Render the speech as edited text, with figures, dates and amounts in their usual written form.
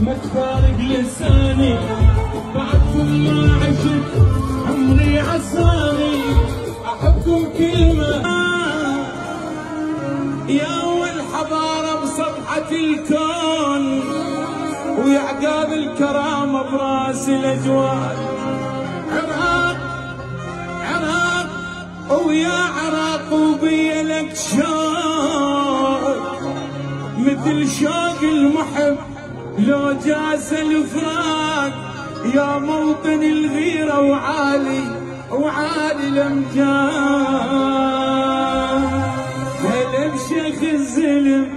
ما تفارق لساني بعد كل ما عشت عمري عصاني احبكم كلمة يا اول حضارة بصفحة الكون ويعقاب الكرامة براس الاجواد. عراق عراق ويا عراق وبي لك شوق مثل شوق المحب لو جاز الفراق يا موطن الغيرة وعالي الامجاد. هلا بشيخ الزلم